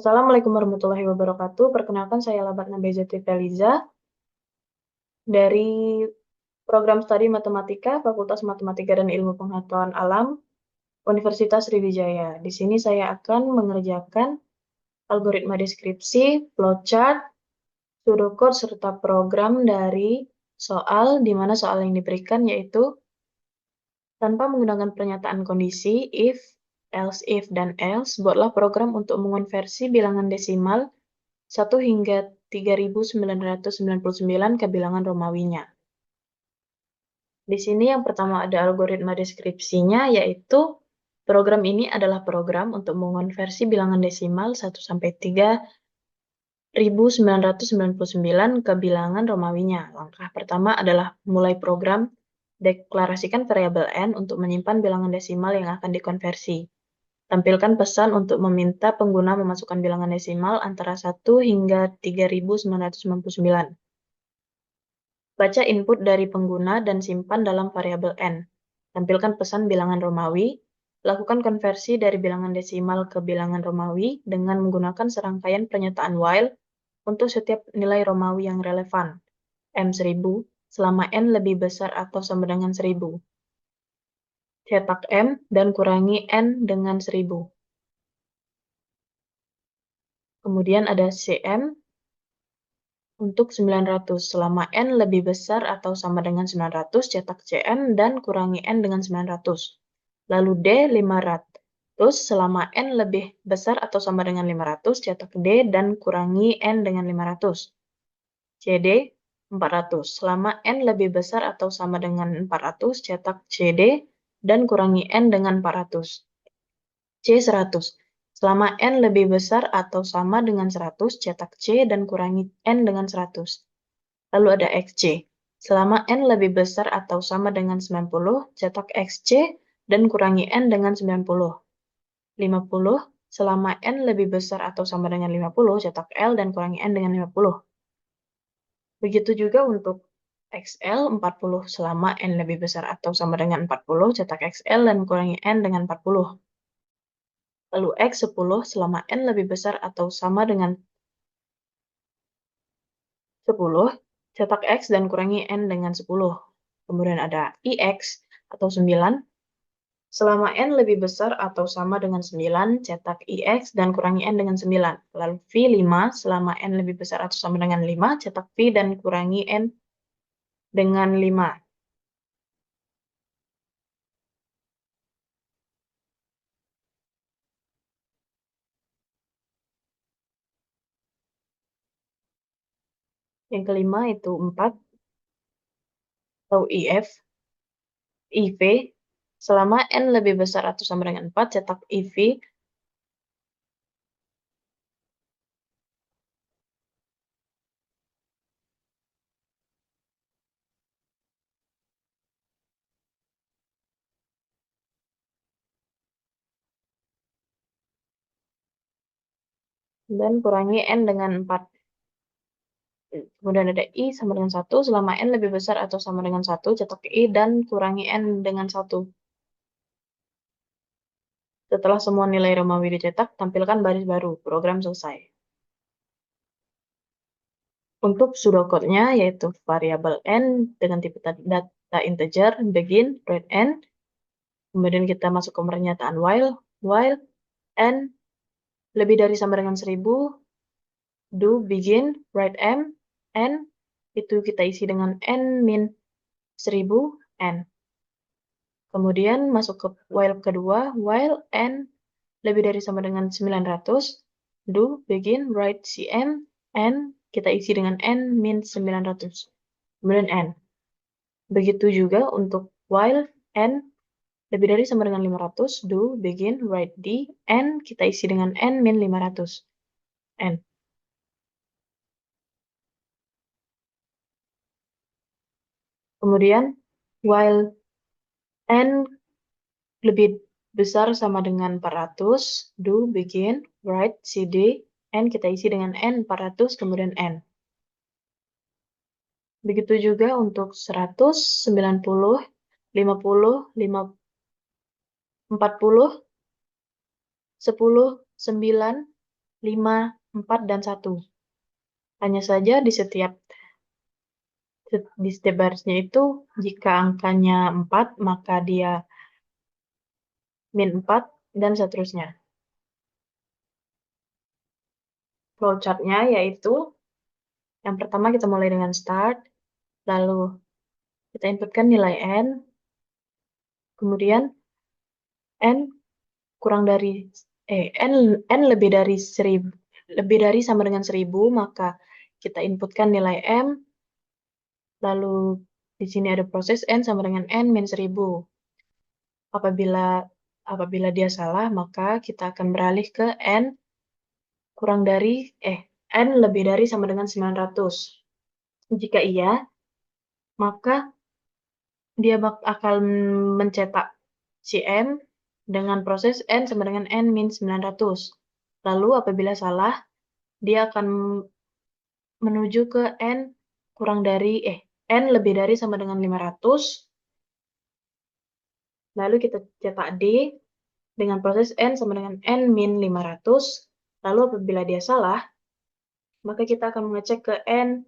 Assalamualaikum warahmatullahi wabarakatuh. Perkenalkan saya Labatna Bezati Feliza dari Program Studi Matematika, Fakultas Matematika dan Ilmu Pengetahuan Alam, Universitas Sriwijaya. Di sini saya akan mengerjakan algoritma deskripsi, flowchart, pseudocode, serta program dari soal, di mana soal yang diberikan yaitu tanpa menggunakan pernyataan kondisi, if, else if, dan else, buatlah program untuk mengonversi bilangan desimal 1 hingga 3999 ke bilangan Romawinya. Di sini yang pertama ada algoritma deskripsinya, yaitu program ini adalah program untuk mengonversi bilangan desimal 1 sampai 3999 ke bilangan Romawinya. Langkah pertama adalah mulai program, deklarasikan variabel n untuk menyimpan bilangan desimal yang akan dikonversi. Tampilkan pesan untuk meminta pengguna memasukkan bilangan desimal antara 1 hingga 3999. Baca input dari pengguna dan simpan dalam variabel n. Tampilkan pesan bilangan Romawi. Lakukan konversi dari bilangan desimal ke bilangan Romawi dengan menggunakan serangkaian pernyataan while untuk setiap nilai Romawi yang relevan. M1000 selama n lebih besar atau sama dengan 1000. Cetak M dan kurangi n dengan 1000. Kemudian ada CM untuk 900. Selama n lebih besar atau sama dengan 900, cetak CM dan kurangi n dengan 900. Lalu D 500. Terus selama n lebih besar atau sama dengan 500, cetak D dan kurangi n dengan 500. CD 400. Selama n lebih besar atau sama dengan 400, cetak CD dan kurangi n dengan 400. C 100. Selama n lebih besar atau sama dengan 100, cetak C dan kurangi n dengan 100. Lalu ada XC. Selama n lebih besar atau sama dengan 90, cetak XC dan kurangi n dengan 90. 50. Selama n lebih besar atau sama dengan 50, cetak L dan kurangi n dengan 50. Begitu juga untuk XL 40. Selama n lebih besar atau sama dengan 40, cetak XL dan kurangi n dengan 40. Lalu X 10 selama n lebih besar atau sama dengan 10, cetak X dan kurangi n dengan 10. Kemudian ada IX atau 9. Selama n lebih besar atau sama dengan 9, cetak IX dan kurangi n dengan 9. Lalu V5 selama n lebih besar atau sama dengan 5, cetak V dan kurangi n dengan 5. Yang kelima itu 4 atau IF. IV selama n lebih besar atau sama dengan 4, cetak IV dan kurangi n dengan 4. Kemudian ada I sama dengan 1, selama n lebih besar atau sama dengan 1, cetak I dan kurangi n dengan 1. Setelah semua nilai Romawi dicetak, tampilkan baris baru. Program selesai. Untuk pseudocode-nya, yaitu variabel n dengan tipe data integer, begin, write n. Kemudian kita masuk ke pernyataan while n lebih dari sama dengan 1000, do, begin, write m, n, itu kita isi dengan n min 1000, n. Kemudian masuk ke while kedua, while n lebih dari sama dengan 900, do, begin, write cm, n, kita isi dengan n min 900. Kemudian n. Begitu juga untuk while n lebih dari sama dengan 500, do, begin, write d, n, kita isi dengan n min 500. N. Kemudian while n lebih besar sama dengan 400, do, begin, write cd, n, kita isi dengan n 400, kemudian n. Begitu juga untuk 100, 90, 50, 40, 10, 9, 5, 4, dan 1. Hanya saja di setiap barisnya itu, jika angkanya 4, maka dia min 4, dan seterusnya. Flowchart-nya yaitu, yang pertama kita mulai dengan start, lalu kita inputkan nilai n, kemudian n kurang dari n lebih dari 1000, lebih dari sama dengan 1000, maka kita inputkan nilai m, lalu di sini ada proses n sama dengan n min 1000. Apabila dia salah, maka kita akan beralih ke n lebih dari sama dengan 900. Jika iya, maka dia akan mencetak CM dengan proses n sama dengan n min 900. Lalu apabila salah, dia akan menuju ke n lebih dari sama dengan 500. Lalu kita cetak D dengan proses n sama dengan n min 500. Lalu apabila dia salah, maka kita akan mengecek ke n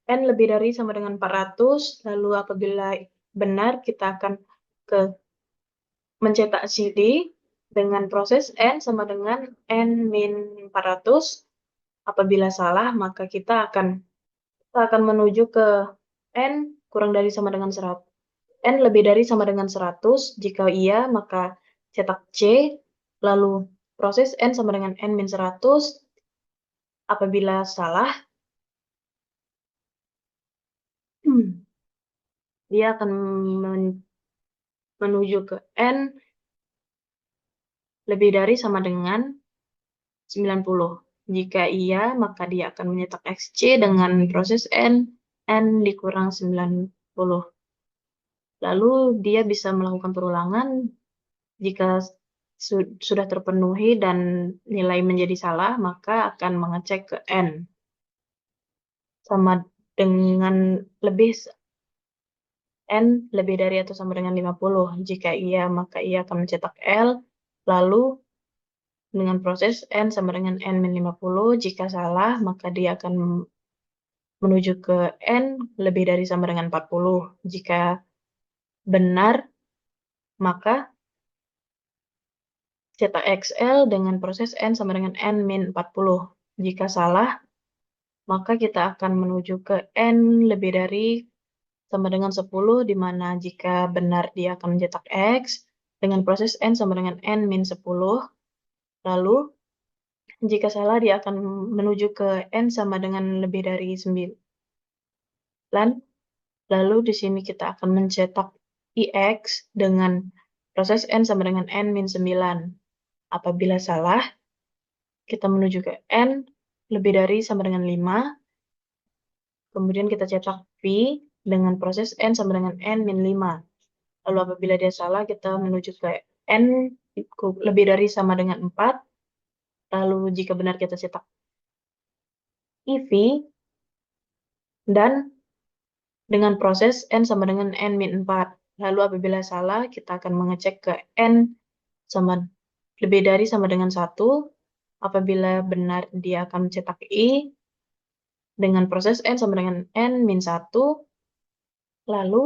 lebih dari sama dengan 400. Lalu apabila benar, kita akan mencetak CD dengan proses n sama dengan n min 400. Apabila salah, maka kita akan menuju ke n kurang dari sama dengan 100. N lebih dari sama dengan 100. Jika iya, maka cetak C, lalu proses n sama dengan n min 100. Apabila salah, dia akan menuju ke n lebih dari sama dengan 90. Jika iya, maka dia akan mencetak XC dengan proses n dikurang 90. Lalu dia bisa melakukan perulangan. Jika sudah terpenuhi dan nilai menjadi salah, maka akan mengecek ke n sama dengan n lebih dari atau sama dengan 50. Jika iya, maka ia akan mencetak L, lalu dengan proses n sama dengan n min 50. Jika salah, maka dia akan menuju ke n lebih dari sama dengan 40. Jika benar, maka cetak XL dengan proses n sama dengan n min 40. Jika salah, maka kita akan menuju ke n lebih dari sama dengan 10, di mana jika benar dia akan mencetak X dengan proses n sama dengan n min 10. Lalu, jika salah dia akan menuju ke n sama dengan lebih dari 9. Lalu di sini kita akan mencetak IX dengan proses n sama dengan n min 9. Apabila salah, kita menuju ke n lebih dari sama dengan 5. Kemudian kita cetak V dengan proses n sama dengan n min 5. Lalu apabila dia salah, kita menuju ke n lebih dari sama dengan 4. Lalu jika benar kita cetak IV, dan dengan proses n sama dengan n min 4. Lalu apabila salah, kita akan mengecek ke n sama lebih dari sama dengan 1. Apabila benar, dia akan mencetak I dengan proses n sama dengan n min 1. Lalu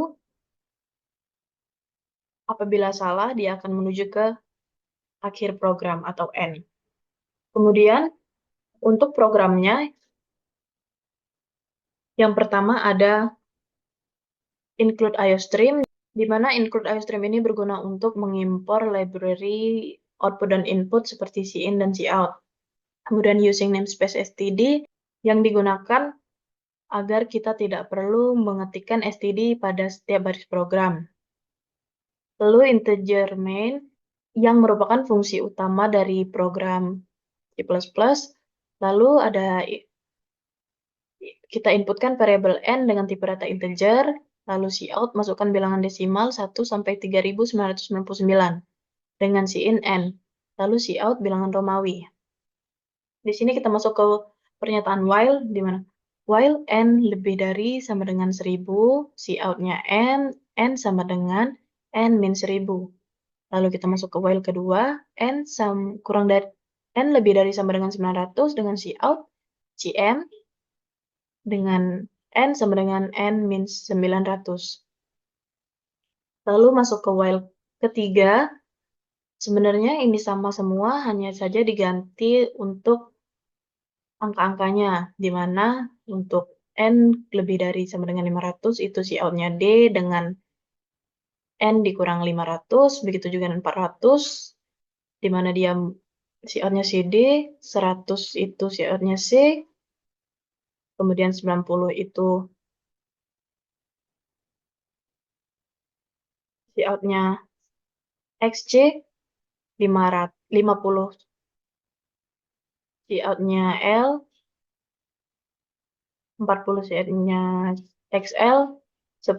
apabila salah, dia akan menuju ke akhir program atau N. Kemudian, untuk programnya, yang pertama ada include IOStream, di mana include IOStream ini berguna untuk mengimpor library output dan input seperti cin dan cout. Kemudian using namespace std yang digunakan agar kita tidak perlu mengetikkan std pada setiap baris program. Lalu integer main yang merupakan fungsi utama dari program C++. Lalu kita inputkan variabel n dengan tipe data integer, lalu cout masukkan bilangan desimal 1 sampai 3999 dengan cin n, lalu cout bilangan Romawi. Di sini kita masuk ke pernyataan while, di mana while n lebih dari sama dengan 1000, cout-nya n sama dengan n min 1000. Lalu kita masuk ke while kedua, n kurang dari N lebih dari sama dengan 900 dengan Cout, Cn dengan N sama dengan N min 900. Lalu masuk ke while ketiga, sebenarnya ini sama semua, hanya saja diganti untuk angka-angkanya, di mana untuk N lebih dari sama dengan 500 itu Cout-nya D dengan N dikurang 500, begitu juga dengan 400, di mana dia Cout-nya CD, 100 itu Cout-nya C, kemudian 90 itu Cout-nya XC, 50 Cout-nya L, 40 Cout-nya XL, 10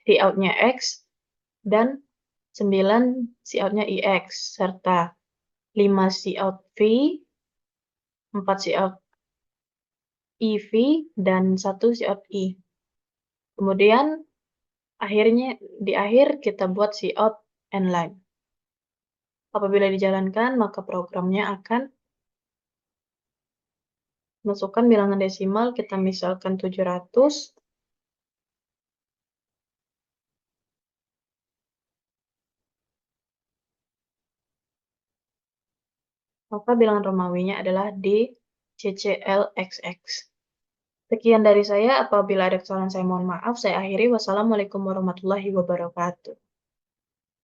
Cout-nya X, dan 9 Cout-nya IX, serta 5 Cout V, 4 Cout EV, dan 1 Cout I. Kemudian di akhir kita buat Cout N-line. Apabila dijalankan, maka programnya akan masukkan bilangan desimal, kita misalkan 700, maka bilangan Romawinya adalah DCCLXX. Sekian dari saya, apabila ada kesalahan saya mohon maaf, saya akhiri. Wassalamualaikum warahmatullahi wabarakatuh.